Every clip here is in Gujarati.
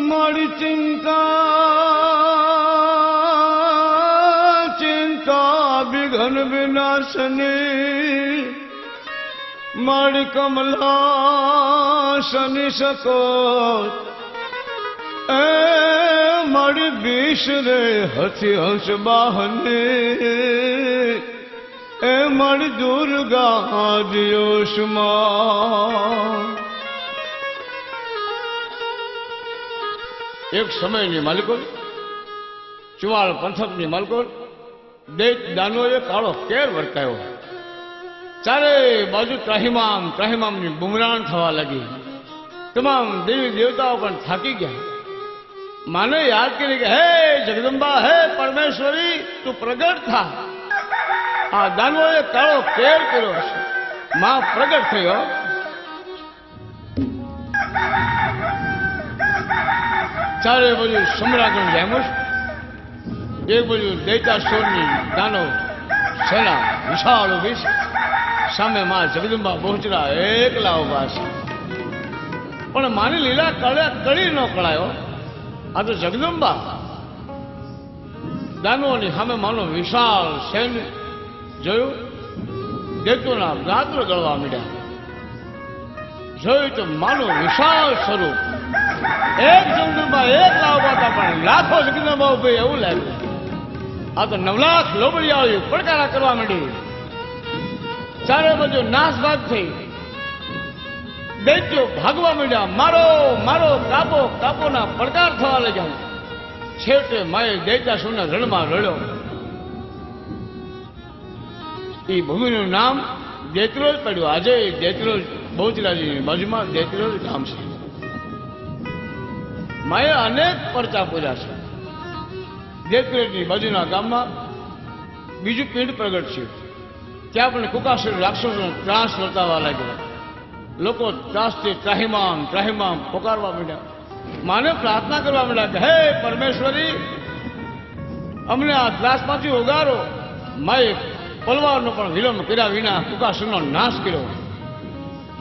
મારી ચિંતા વિઘન વિનાશની મારી કમલા શનિ શકો એ મારી વિષ રે હથી હંસ બાહને એ મારી દુર્ગા દિયોશમાં એક સમયની માલિકોલ ચુવાળ પંથકની માલિકોલ દૈત દાનોએ કાળો કેર વર્તાયો. ચારે બાજુ ત્રાહિમામની બુમરાણ થવા લાગી. તમામ દેવી દેવતાઓ પણ થાકી ગયા. માને યાદ કરી કે હે જગદંબા, હે પરમેશ્વરી, તું પ્રગટ થા. આ દાનવોએ કાળો કેર કર્યો છે. માં પ્રગટ થયો. ચારે બાજુ સમ્રાટનું જામ્યું. એક બાજુ દૈતાસુરની દાનવ સેના વિશાળ ઉભી છે. સામે માં જગદંબા બહુચરા એકલા ઉભા છે. પણ માની લીલા કળી ન કળાયો. આ તો જગદંબા દાનવોની સામે માનો વિશાળ સૈન્ય જોયું. દૈત્યોના ગાત્ર ગળવા માંડ્યા. જોયું તો માનું વિશાળ સ્વરૂપ. એક જગદંબા એક લાવવા હતા પણ લાખો જગદંબા ઉભે એવું લાગ્યું. આ તો 9 લાખ લોબડિયાઓ પડકારા કરવા માંડી. ચારે બાજુ નાસભાગ થઈ. દૈત્યો ભાગવા માંડ્યા. મારો મારો કાપો કાપોના પડકાર થવા લાગ્યા. છેવટે માએ દૈતાસુરના રણમાં રડ્યો. એ ભૂમિનું નામ દેત્રોજ પડ્યું. આજે દેત્રોજ બહુચરાજીની બાજુમાં દેત્રોજ ગામ છે. માએ અનેક પરચા પૂર્યા છે. દેત્રોજની બાજુના ગામમાં બીજું પિંડ પ્રગટ છે. ત્યાં પણ કુકાસુર રાક્ષસોનો ત્રાસ વર્તાવા લાગ્યો. લોકો ત્રાસથી ત્રાહિમામ પોકારવા માંડ્યા. માને પ્રાર્થના કરવા માંડ્યા કે હે પરમેશ્વરી, અમને આ ત્રાસમાંથી ઉગારો. માએ પલવારનો પણ વિલંબ કર્યા વિના કુકાસુરનો નાશ કર્યો.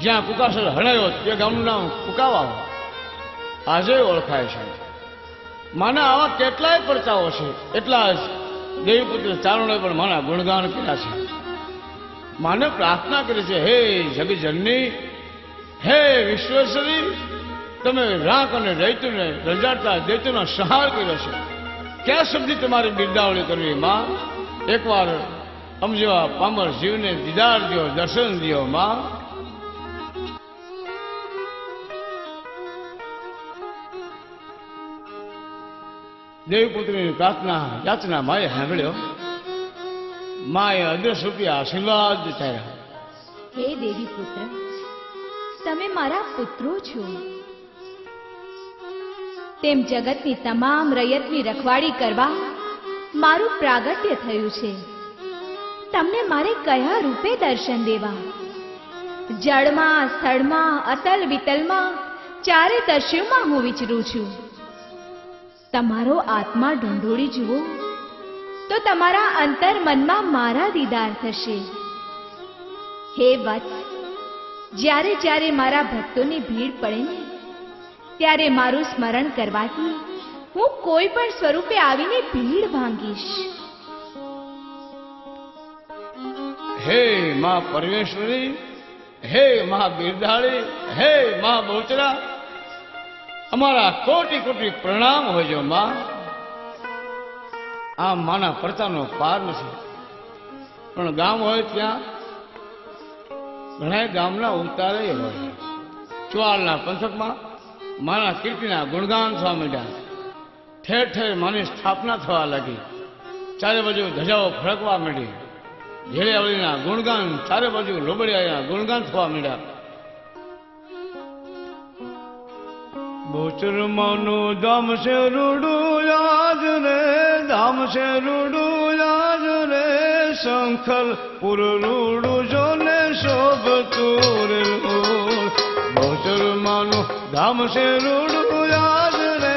જ્યાં કુકાસુર હણાયો તે ગામનું નામ કુકાવા આજે ઓળખાય છે. માના આવા કેટલાય પરચાઓ છે. એટલા જ દેવીપુત્ર ચારણોએ પણ માના ગુણગાન કર્યા છે. માને પ્રાર્થના કરી છે હે જગજનની, હે વિશ્વેશ્વરી, તમે રાખ અને દૈત્યને રંજાડતા દૈત્યનો સંહાર કર્યો છે. ક્યાં શબ્દથી તમારી બિરદાવળી કરવી માં? એકવાર અમ જેવા પામર જીવને દીદાર દો, દર્શન દો માં. દેવીપુત્રીની પ્રાર્થના યાચના માએ સાંભળ્યો. માએ અદ્રશ્ય રૂપી આશીર્વાદ ચાર્યા. હે દેવી પુત્ર, તમે મારા પુત્રો છો. તેમ જગતની તમામ રયતની રખવાડી કરવા મારું પ્રાગટ્ય થયું છે. તમને મારે કયા રૂપે દર્શન દેવા? જળમાં, સ્થળમાં, અતલ વિતલમાં, ચારે દર્શ્યોમાં હું વિચરું છું. તમારો આત્મા ઢંઢોળી જુઓ તો તમારા અંતર મનમાં મારા દીદાર થશે. હે વત્સ, જ્યારે જ્યારે મારા ભક્તોની ભીડ પડે ને ત્યારે મારું સ્મરણ કરવાથી હું કોઈ પણ સ્વરૂપે આવીને ભીડ ભાંગીશ. હે મા પરમેશ્વરી, હે મહા બિરદાળી, હે મહા બહુચરા, અમારા કોટી કોટી પ્રણામ હોજો માં. આ માના પરચાનો પાર નથી. પણ ગામ હોય ત્યાં ઘણા ગામના ઉતારે હોય. ચુવાળના પંથકમાં માના કીર્તિના ગુણગાન થવા માંડ્યા. ઠેર ઠેર માની સ્થાપના થવા લાગી. ચારે બાજુ ધજાઓ ફરકવા માંડી. ઝેડિયાવળીના ગુણગાન, ચારે બાજુ લોબડિયાના ગુણગાન થવા માંડ્યા. બોચર માનું ધામ છે રૂડું યાદ રે, ધામ છે રૂડું યાદ રે, શંખલ પુર રૂડું જો ને શોભતું રે. બોચર માનું ધામ છે રૂડું યાદ રે,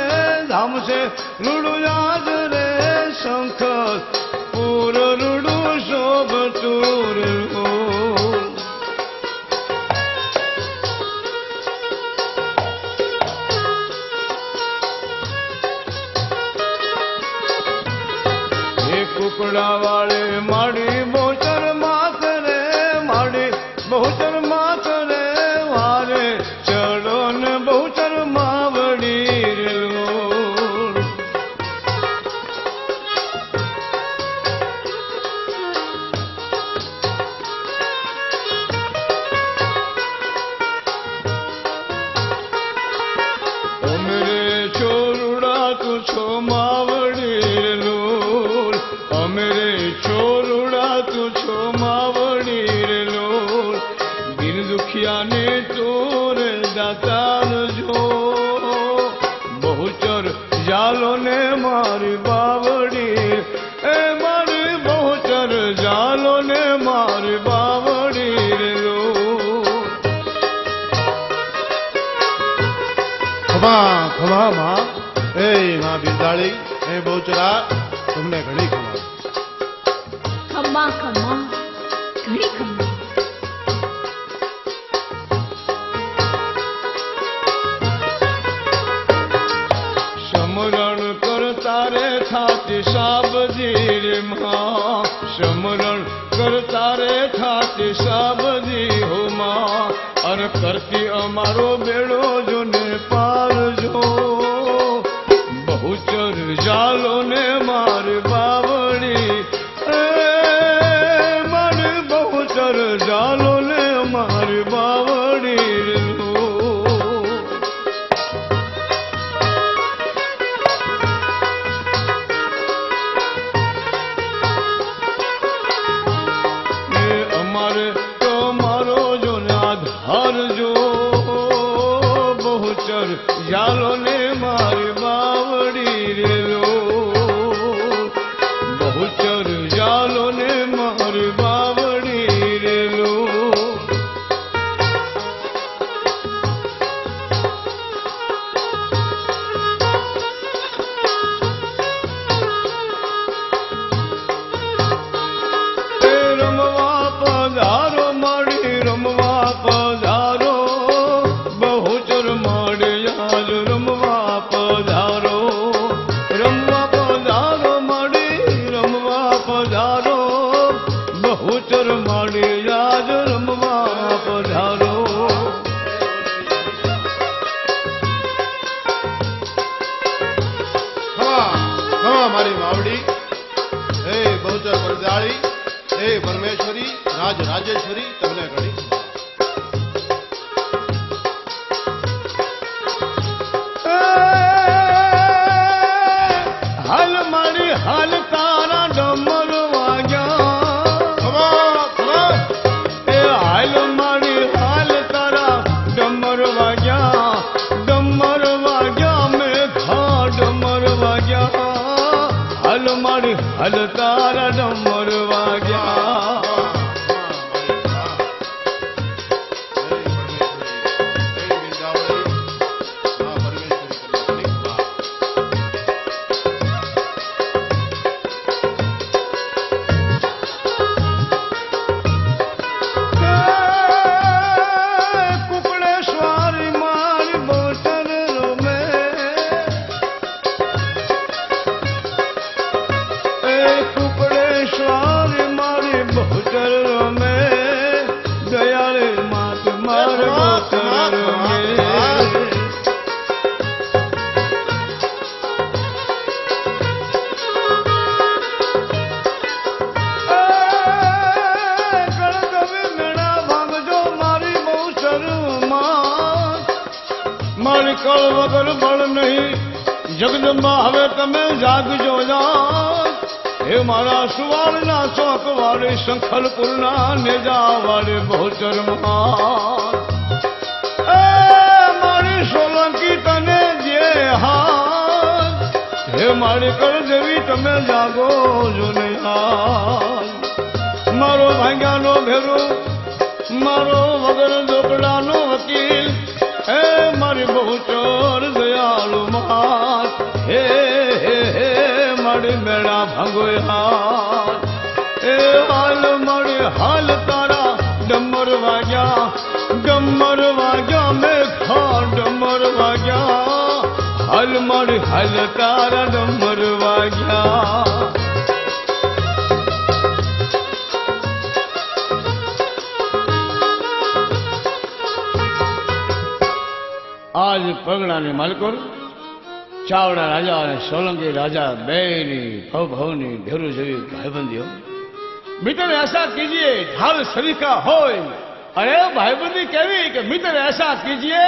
ધામ છે રૂડું યાદ રે, શંખલ પુર રૂડું શોભતું રે. ચરુડા વાળે માડી બહુચર માત રે માડી બહુચર માત રે વારે ચડો ને બહુચર માવડી રે લોલ. અમરે ચોરુડા તું છો માવડી રે લોલ. અમરે ચોરુડા તું છો માવડી રે લોલ. દિન દુખિયાને તોર દાતાર જો બહુચર જાલો ને મારી બાવડી એ મારી બહુચર જાલો ને મારી બાવડી રે લોલ. ખમા ખમા માં એ માં બિરદાળી એ બહુચરા તમને ઘણી ખમા. ખમ્મા ખમ્મા ઘણી ખમ્મા. સમરણ કરતા રે થાતી સાબજી રે માં. સમરણ કરતા રે થાતી સાબજી હો માં. અર કરતી અમારો બેડો જો ને પાર જો બહુચર જાલો ને મારી બાવડી એ મારી બહુચર જાલો ને મારી બાવડી રે લોલ. એ અમારે તો મારો જો ને આધાર જો બહુચર જાલો ને મારી બાવડી રે લોલ. બહુચર જાલો ને મારી બાવડી રે લોલ. એ રમવા પધારો માડી રમવા પધારો બહુચર માડે આજ રમવા પધારો. રમવા પધારો માડી રમવા પધારો બહુચર માડે આજ રમવા પધારો. ખમા ખમા મારી માવડી હે બહુચર બિરદાળી હે પરમેશ્વરી રાજ રાજેશ્વરી તમને ઘણી ખમા. હાલ મારી હાલ તારા ડમર વાગ્યા. ખમા ખમા એ હાલ મારી હાલ તારા ડમર વાગ્યા. ડમર વાગ્યા મેઘા ડમર વાગ્યા. હાલ મારી હાલ તારા ડમર વાગ્યા. કુકડેશ્વરી મારી બહુચર રમે. એ કુકડેશ્વરી મારી બહુચર રમે. દયાળે માત મારે બહુચર રમે. ગણગવી મેળા ભાંગજો મારી બહુચર માં. મારી કળ વગર બળ નહીં જગદંબા હવે તમે જાગજો જા. હે મારા સુવાળના ચોક વાળે શંખલપુરના નેજા વાળે બહુચર માં. એ મારી સોલંકી તને જે હાથ. હે મારી કળ દેવી તમે જાગો જો ને હાલ. મારો ભાંગ્યાનો ભેરો મારો વગર ઝોપડાનો વકીલ હે મારી બહુચર દયાળુ માત. હે હે હે મારી મેળા ભાંગો હાલ. એ હાલ મારી હાલ તારા ડમર વાગ્યા. ડમર વાગ્યા મેઘા ડમર વાગ્યા. હાલ મારી હાલ તારા ડમર વાગ્યા. આજ પરગણાની માલકોર ચાવડા રાજા અને સોલંકી રાજા બેની ભવની ભેરું જેવી ભાઈબંધીઓ મિત્ર ऐसा कीजिए ढाल सरीखा होय अरे भाईबंदी केवी कि मित्र ऐसा कीजिए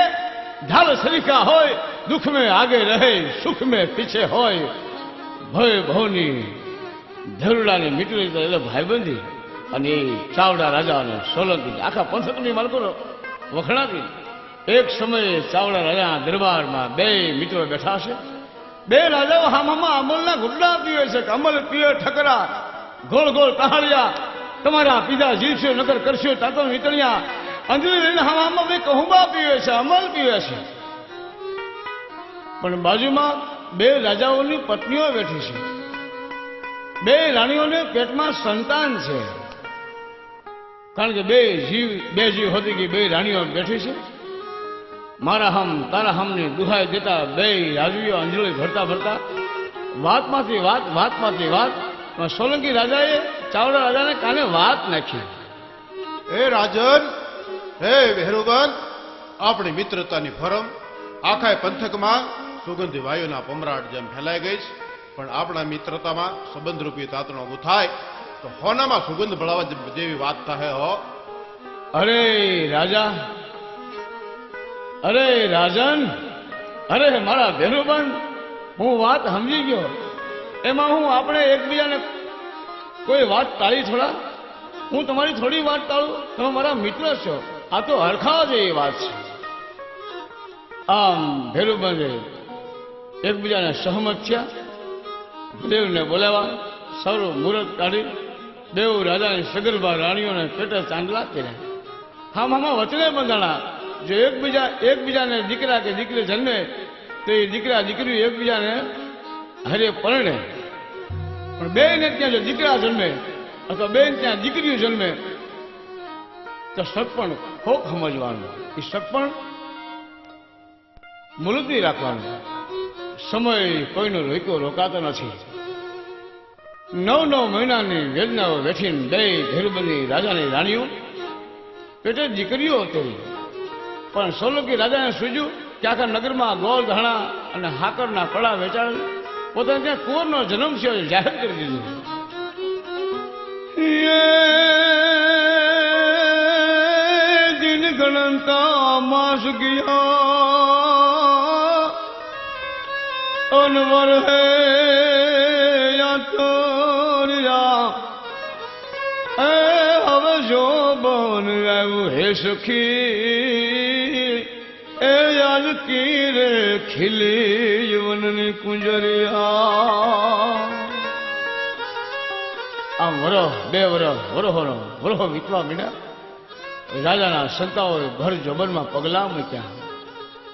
ढाल सरीखा होय दुख में आगे रहे सुख में पीछे होय ભય ભવની ધરુડાની મિત્ર એટલે ભાઈબંધી અને એ ચાવડા રાજા અને સોલંકી આખા પંથકની માલકો વખણાતી એક સમયે ચાવડા રાજાના દરબારમાં બે મિત્રો બેઠા છે બે રાજાઓ હામામાં અમલના ગુડડા પીવે છે કે અમલ પીવે ઠકરા ગોળ ગોળ કહાળિયા તમારા પીધા જીવશો નગર કરશો તાતો નીકળ્યા અંજલી લઈને હામામાં બે કહુંબા પીવે છે અમલ પીવે છે પણ બાજુમાં બે રાજાઓની પત્નીઓ બેઠી છે બે રાણીઓને પેટમાં સંતાન છે કારણ કે બે જીવ હતી કે બે રાણીઓ બેઠી છે મારા હમ તારા હમની દુહાઈ દેતા બે રાજવીઓ અંજલી ભરતા ભરતા વાતમાંથી વાત સોલંકી રાજાએ ચાવડા રાજાને કાને વાત નાખી. હે રાજન, હે ભેરુબન, આપણી મિત્રતાની ફરમ આખા પંથકમાં સુગંધી વાયુના પમરાટ જેમ ફેલાઈ ગઈ છે. પણ આપણા મિત્રતામાં સંબંધરૂપી તાતણો ઊભું થાય તો હોનામાં સુગંધ ભળાવા જેવી વાત થાય હો. અરે રાજા, અરે રાજન, અરે મારા ભેરુબન, હું વાત સમજી ગયો. એમાં હું આપણે એકબીજાને કોઈ વાત ટાળી થોડા? હું તમારી થોડી વાત ટાળું? તમે મારા મિત્ર છો. આ તો હરખાવા જેવી વાત છે. આમ ભેરુબન એકબીજાને સહમત થયા. દેવને બોલાવા સૌ મુહૂર્ત કાઢી દેવ રાજાની સગર્ભા રાણીઓને પેટે ચાંદલા કર્યા. હામાં વચને બંધાણા જો એકબીજાને દીકરા કે દીકરી જન્મે તો એ દીકરા દીકરી એકબીજાને હરે પરણે. પણ બેને ત્યાં જો દીકરા જન્મે અથવા બેન ત્યાં દીકરીઓ જન્મે તો સગપણ ખોખ સમજવાનું. એ સગપણ મુલતવી રાખવાનું. સમય કોઈનો રોકાતો નથી. 9 મહિનાની વેદનાઓ વેઠીને બે ભેરુબંધી રાજાની રાણીઓ પેટે દીકરીઓ હતી. પણ સોલંકી રાજાને સૂજ્યું કે આખા નગરમાં ગોળ ધાણા અને હાકરના પડા વેચાણ પોતાને ત્યાં કુંવરનો જન્મ છે જાહેર કરી દીધું. દિન ગણતા માસ ગયા અનવર હે હવે જો બન આવ્યું હે સખી એ યાદ કીરે ખીલી જીવનની કુંજરિયા. આમ બે વરહો વીતવા મીડા. રાજાના સંતાઓએ ભર જોબનમાં પગલા મૂક્યા.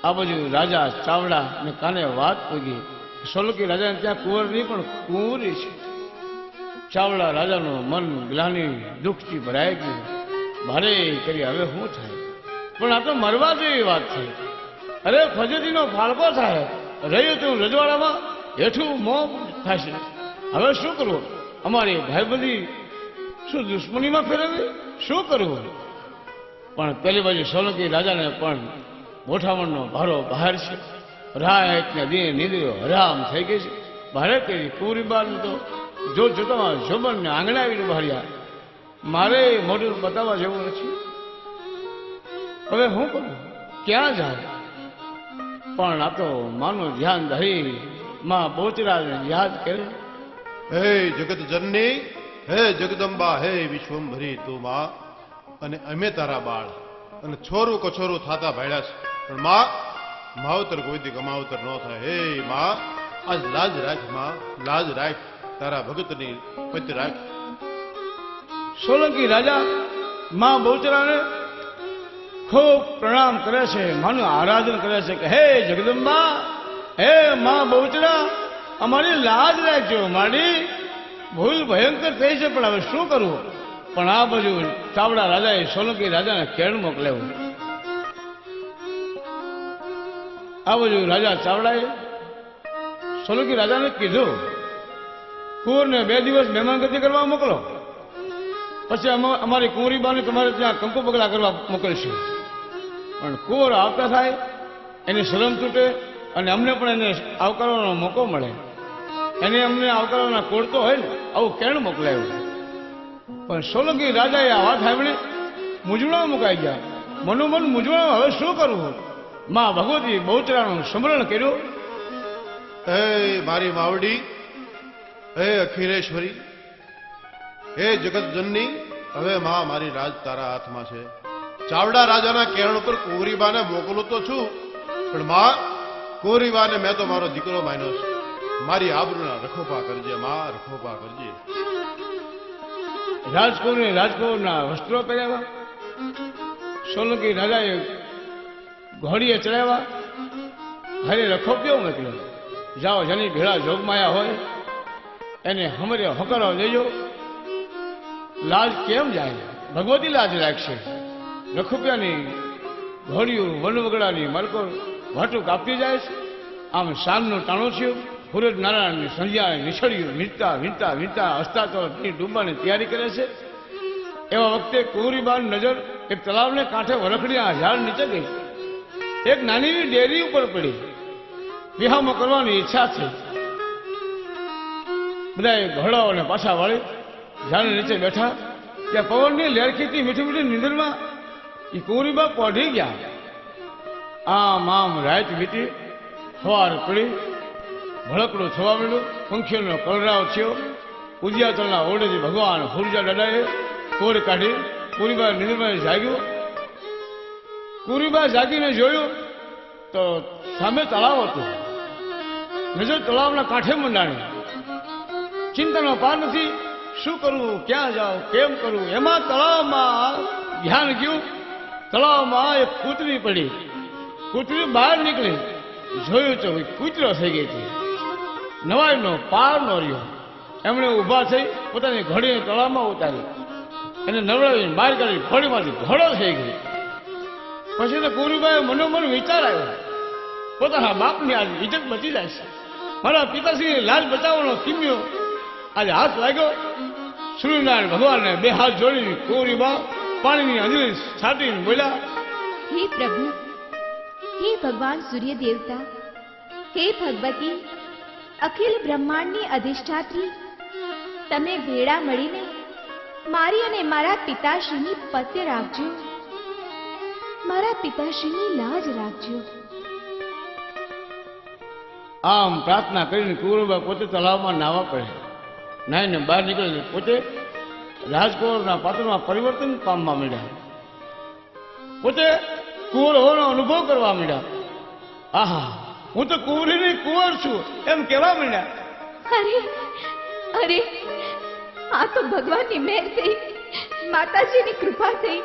આ બાજુ રાજા ચાવડા ને કાને વાત પૂગી સોલંકી રાજાને ત્યાં કુંવર નહીં પણ કુંવરી છે. ચાવડા રાજાનું મન ગ્લાની દુઃખથી ભરાઈ ગયું. ભારે કરી હવે શું થાય? પણ આ તો મરવા જેવી વાત છે. અરે ફજેતીનો ફાળકો થાય. રહ્યું તું રજવાડામાં હેઠું મોં થશે. હવે શું કરવું? અમારી ભાઈબંધી શું દુશ્મનીમાં ફેરવી? શું કરવું? પણ પેલી બાજુ સોલંકી રાજાને પણ મોઠામણનો ભારો બહાર છે. રાતને દિને નીંદરીઓ હરામ થઈ ગઈ છે. ભારે કરી કુંવરી બારને તો જોતામાં જોબનને આંગણે આવીને બહાર્યા. મારે મોઢું બતાવવા જેવું નથી. હવે હું કરું? ક્યાં જાય? પણ આ તો માનું ધ્યાન ધરી માં બોચરાને યાદ કરે. હે જગત જનની, હે જગદંબા, હે વિશ્વંભરી તું માં, અને અમે તારા બાળ અને છોરું કછોરું થાતા ભાડ્યા છે. પણ માં માવતર કોઈથી કમાવતર ન થાય. હે માં આજ લાજ રાખ, માં લાજ રાખ, તારા ભગતની પતિ રાખ. સોલંકી રાજા માં બહુચરાને ખૂબ પ્રણામ કરે છે. માનું આરાધન કરે છે કે હે જગદંબા, હે માં બહુચરા, અમારી લાજ રાખજો. મારી ભૂલ ભયંકર થઈ છે પણ હવે શું કરવું? પણ આ બાજુ ચાવડા રાજાએ સોલંકી રાજાને કેણ મોકલ્યો. આ બાજુ રાજા ચાવડાએ સોલંકી રાજાને કીધું કુંવરને 2 દિવસ મહેમાનગતિ કરવા મોકલો, પછી અમારી કુંવરી બાને તમારે ત્યાં કંકુ પગલા કરવા મોકલશું. પણ કુંવર આવતા થાય એની શરમ તૂટે અને અમને પણ એને આવકારવાનો મોકો મળે. એને અમને આવકારવાના કોળતો હોય ને આવું કેણ મોકલાયું. પણ સોલંકી રાજાએ આ વાત સાંભળી મૂંઝવણમાં મુકાઈ ગયા. મનોમન મૂંઝવણ, હવે શું કરવું? માં ભગવતી બહુચરાનું સ્મરણ કર્યું. હે મારી માવડી, હે અખિલેશ્વરી, હે જગત જનની, હવે માં મારી રાજ તારા હાથમાં છે. ચાવડા રાજાના કેણ ઉપર કુંવરીબાને મોકલું તો છું, પણ માં કુંવરીબાને મેં તો મારો દીકરો માન્યો છે. મારી આબરૂના રખોપા કરજે માં, રખોપા કરજે. રાજકુંવરને રાજકુંવરના વસ્ત્રો પહેરાવ્યા, સોલંકી રાજાએ ઘોડીએ ચડાવ્યા, હરે રખોપ્યો મોકલ્યો. જાઓ, જેની ભેળા જોગમાયા હોય એને હમરે હકારો દેજો. લાજ કેમ જાય? ભગવતી લાજ રાખશે. રખોપિયાની ઘોડીયું વનવગડાની માલકો વાટું કાપતી જાય છે. આમ સાંજનું ટાણું થયું. સૂરજ નારાયણની સંધ્યાએ નિછળ્યું વીંટતા વીંટતા વીંટતા અસ્તાચળની ડૂબવાની તૈયારી કરે છે. એવા વખતે કુંવરીબાની નજર એક તળાવને કાંઠે વરખડીના ઝાડ નીચે ગઈ. એક નાની ડેરી ઉપર પડી. વિહામો કરવાની ઈચ્છા થઈ. બધાએ ઘોડાઓને પાછા વાળી ઝાડ નીચે બેઠા. ત્યાં પવનની લેરખીથી મીઠી મીઠી નીંદરમાં એ કુંવરીબા પોઢી ગયા. આમ આમ રાત વીતી, સવાર પડી, ભડકડું થવા માંડ્યું. પંખીઓનો કલરાવ થયો. ઉદિયાતળના ઓરડેથી ભગવાન હુરજા દાદાએ કોર કાઢી કુંવરીબા નીંદરમાં જાગ્યું. કુંવરીબા જાગીને જોયું તો સામે તળાવ હતું. નજર તળાવના કાંઠે મંડાણી. ચિંતાનો પાર નથી. શું કરવું, ક્યાં જાવ, કેમ કરવું? એમાં તળાવમાં ધ્યાન ગયું. તળાવમાં એક કૂતરી પડી. કૂતરી બહાર નીકળી. જોયું તો કૂતરો થઈ ગઈ હતી. નવાઈનો પાર નો રહ્યો. એમણે ઊભા થઈ પોતાની ઘોડીને તળાવમાં ઉતારી. એને નવડાવીને બહાર કાઢી ઘોડીમાંથી ઘોડો થઈ ગઈ. પછી તો કુંવરીબાએ મનોમન વિચાર આવ્યો, પોતાના બાપની આજ ઇજ્જત બચી જાય છે. મારા પિતાશ્રીની લાજ બચાવવાનો કિમ્યો આજે હાથ લાગ્યો. સૂર્યનારાયણ ભગવાનને બે હાથ જોડીને કુંવરીબા પાણીની અંજલી છાટીને બોલ્યા, હે પ્રભુ, હે ભગવાન સૂર્ય દેવતા, હે ભગવતી, અખિલ બ્રહ્માંડની અધિષ્ઠાત્રી, તમે ભેળા મળીને મારી અને મારા પિતાશ્રીની પત્ય રાખજો. મારા પિતાશ્રીની લાજ રાખજો. આમ પ્રાર્થના કરીને કુંવરીબા પોતે તળાવમાં નાહવા પડે. નાહીને બહાર નીકળે પોતે રાજકુંવરના પાત્રમાં પરિવર્તન પામવા માંડ્યા. પોતે કુંવર હોવાનો અનુભવ કરવા માંડ્યા. આહા, હું તો કુંવરીની કુંવર છું એમ કહેવા માંડ્યા. અરે અરે, આ તો ભગવાનની મહેર થઈ, માતાજીની કૃપા થઈ.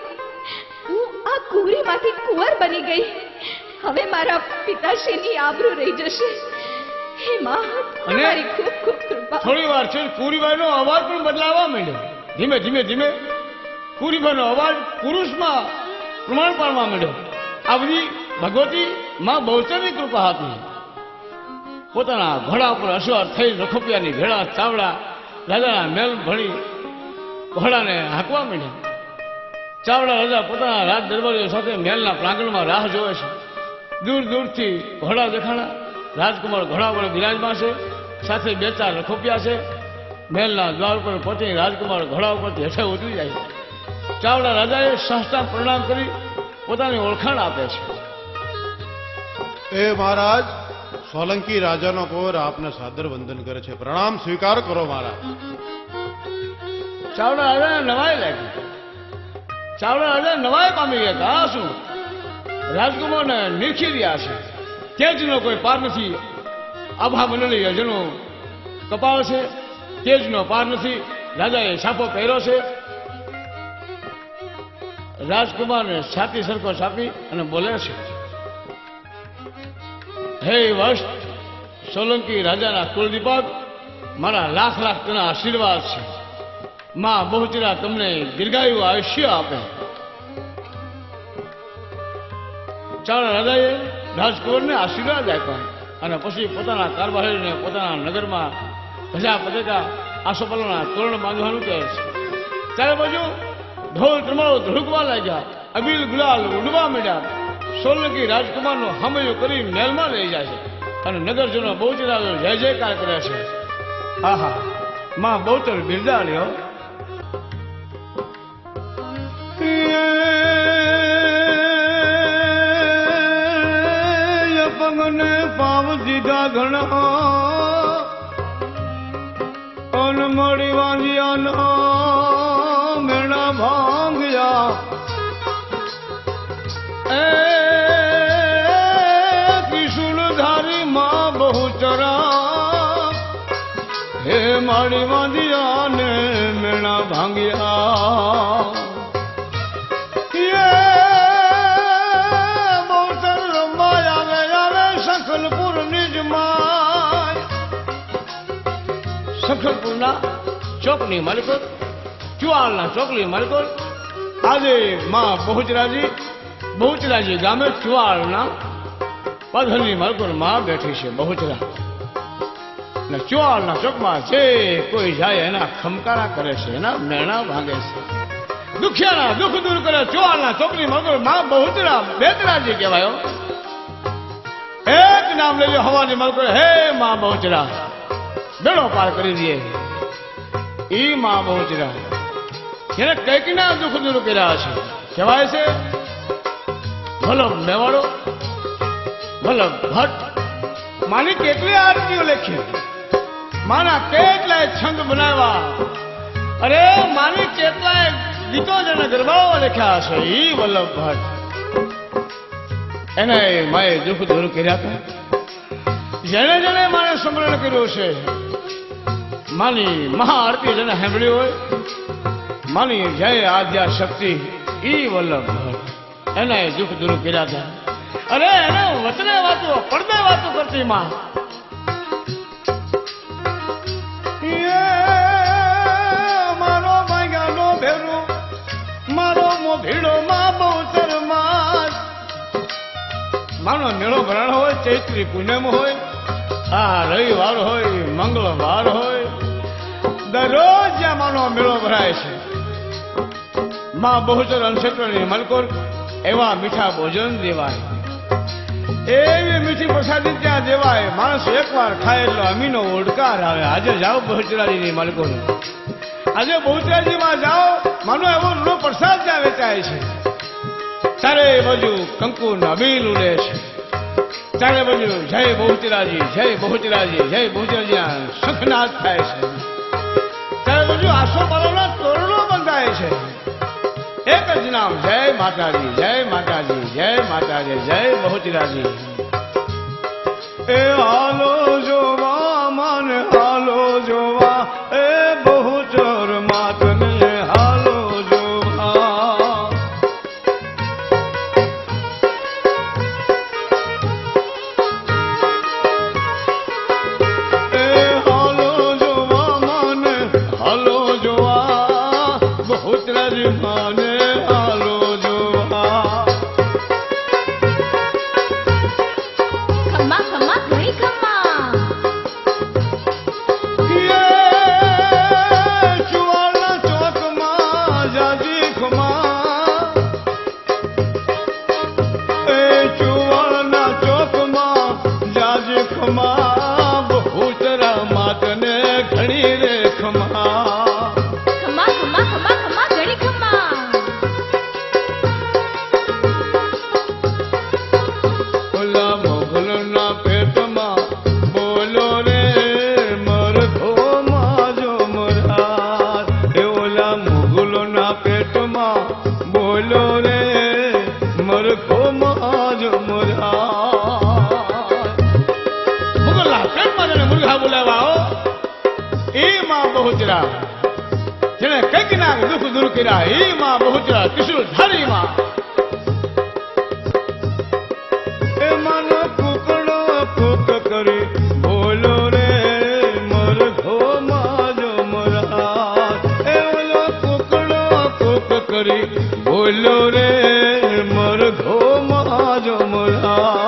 હું આ કુંવરીમાંથી કુંવર બની ગઈ. હવે મારા પિતાશ્રીની આબરૂ રહી જશે. હે માં, તમારી ખૂબ ખૂબ કૃપા. થોડી વાર છે કુંવરીબાઈનો અવાજ પણ બદલાવા માંડ્યો. ધીમે ધીમે ધીમે કુંવરીબાઈનો અવાજ પુરુષમાં પ્રમાણ પાડવા માંડ્યો. આ બધી ભગવતી માં બહુચરની કૃપા હતી. પોતાના ઘોડા ઉપર અસવાર થઈ રખોપિયાની ભેળા ચાવડા રાજાના મેલ ભણી ઘોડાને હાંકવા માંડ્યા. ચાવડા રાજા પોતાના રાજ દરબારીઓ સાથે મહેલના પ્રાંગણમાં રાહ જોવે છે. દૂર દૂરથી ઘોડા દેખાણા. રાજકુમાર ઘોડા પર બિરાજમાન છે. સાથે બે ચાર રખોપિયા છે. મહેલના દ્વાર પર પહોંચી રાજકુમાર ઘોડા ઉપરથી હેઠે ઉતરી જાય. ચાવડા રાજાએ સાષ્ટાંગ પ્રણામ કરી પોતાની ઓળખાણ આપે છે. એ મહારાજ, સોલંકી રાજાનો કુંવર આપને સાદર વંદન કરે છે. પ્રણામ સ્વીકાર કરો મહારાજ. ચાવડા રાજાને નવાઈ લાગી. ચાવડા રાજા નવાઈ પામી ગયા. હા, શું રાજકુમારને નિરખી રહ્યા છે. તેજનો કોઈ પાર નથી. આભા મંડળી યજનો કપાળ છે. તેજનો પાર નથી. રાજાએ છાપો પહેર્યો છે. રાજકુમારને છાતી સરખો છાપી અને બોલે છે, હે વસ્ત સોલંકી રાજાના કુલદીપક, મારા લાખ લાખ તેના આશીર્વાદ છે. માં બહુચરા તમને દીર્ઘાયુ આયુષ્ય આપે. ચાવડા રાજાએ રાજકુંવરને આશીર્વાદ આપ્યા અને પછી પોતાના કારભારીને પોતાના નગરમાં ધજા પતાકા આસોપાલવના તોરણ બાંધવાનું કહે છે. ત્યારે બાજુ ઢોલ ત્રમાળો ધડકવા લાગ્યા. અબીલ ગુલાલ ઉડવા માંડ્યા. સોલંકી રાજકુમારનો હમૈયો કરી મહેલમાં લઈ જાય છે અને નગરજનો બહુચરાનો જય જયકાર કરે છે. આહા, માં બહુચર બિરદાવ્યો. પગને પાવ દીધા ઘણા અન મળી વાંજ્યા મેણા ભાંગ્યા એ કિશુલધારી માં બહુચરા હે મારી વાંજ્યા ને મેણા ભાંગ્યા. સખલપુરના ચોકની માલિકો, ચુવાલના ચોકની માલિકો આજે માં બહુચરાજી ગામે ચુવાલના પધલની માલિકો માં બેઠી છે. બહુચરા ને ચુવાલના ચોકમાં જે કોઈ જાય એના ખમકારા કરે છે, એના મેણા ભાંગે છે. દુખિયાના દુઃખ દૂર કરે ચુવાલના ચોકની માલિકો માં બહુચરા બેતરાજી કહેવાયો. એક નામ લેજો હવાની માલિકો, હે માં બહુચરા બેડો પાર કરી દે. ઈ માં બહુચરા જેને કઈક ના દુઃખ દૂર કર્યા છે કહેવાય છે વલ્લભ મેવાડો, વલ્લભ ભટ્ટ. માની કેટલી આરતીઓ લખી, માના કેટલાય છંદ બનાવ્યા, અરે માની કેટલાય ગીતો જેને ગરબાઓ લખ્યા છે. ઈ વલ્લભ ભટ્ટ એને માએ દુઃખ દૂર કર્યા હતા. જેને જેને માને સ્મરણ કર્યું છે, માની મહાઆરતી જેને સાંભળી હોય, માની જય આદ્યા શક્તિ ઈ વલ્લભ ભટ્ટ એને દુઃખ દૂર કર્યા હતા. અરે એને વચને વાતો પડદે વાતો કરતી માં. મારો ભાગ્યાનો ભેરો મારો મોભીડો માં બહુચર માં. માનો મેળો ભરાણ હોય, ચૈત્રી પૂનમ હોય, આ રવિવાર હોય, મંગળવાર હોય, દરરોજ જ્યાં માનો મેળો ભરાય છે. માં બહુચર અનક્ષેત્રની મલકોર એવા મીઠા ભોજન દેવાય, એવી મીઠી પ્રસાદી ત્યાં દેવાય. માણસ એકવાર ખાય એટલે અમીનો ઓડકાર આવે. આજે જાઓ બહુચરાજીની મલકોર, આજે બહુચરાજીમાં જાઓ, માનો એવો રૂડો પ્રસાદ ત્યાં વેચાય છે. ચારે બાજુ કંકુ અબીલ ઉડે છે, ચારે બાજુ જય બહુચરાજી, જય બહુચરાજી, જય બહુચરાજી શંખનાદ થાય છે. ચારે બાજુ આસોપાલવના તોરણો બંધાય છે. એક જ નામ, જય માતાજી, જય માતાજી, જય માતાજી, જય બહુચરાજી. એ હાલો જોવા માને હાલો જોવા, એ બહુચર માતને હાલો જોવા. એ હાલો જોવા માને હાલો જોવા, બહુચરાજી માને હાલો જોવા. ખમ્મા ખમ્મા ઘણી ખમ્મા. ચુવાલના ચોકમાં જાજી ખમા, એ ચુવાલના ચોકમાં જાજી ખમા, બહુચરા માતને ઘણી રે ખમા. ખમ્મા ખમ્મા ખમ્મા ખમ્મા ઘણી ખમ્મા. ઓલા મોગલના પેટમાં બોલો રે મરઘો માજો મરાર. એ ઓલા મોગલોના પેટમાં બોલો રે મરઘો માજો મરાર. મોગલના પેટમાં જેને મુરઘા બોલાવ્યા એ માં બહુચરા, જેને કંઈક ના દુઃખ દૂર કર્યા એ માં બહુચરા કિશોરધારી માં. એ માનો કુકડો કુક કરી બોલો રે મરઘો માજો મરાર. એ ઓલો કુકડો કુક કરી બોલો રે મરઘો માજો મરાર.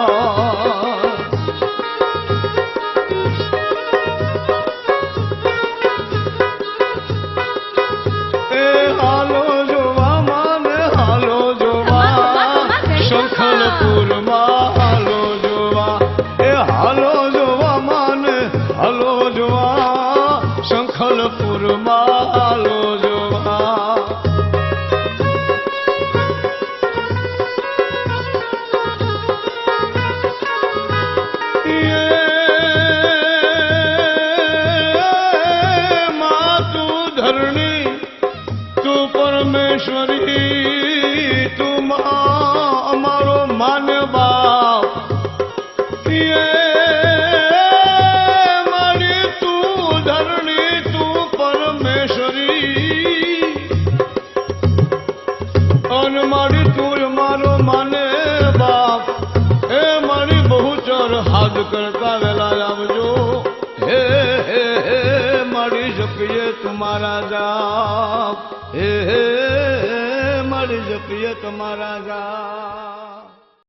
એ હાલો જોવા માને હાલો જોવા, શંખલપુર પરમેશ્વરી તું અમારો માન બાપ મારી તું ધરણી તું પરમેશ્વરી અને મારી તું મારો માને બાપ એ મારી બહુચર હાથ કરતા વેલા આવજો હે હે હે મારી જપીએ તમારા જાપ હે હે મારી જપીએ તમારા જાપ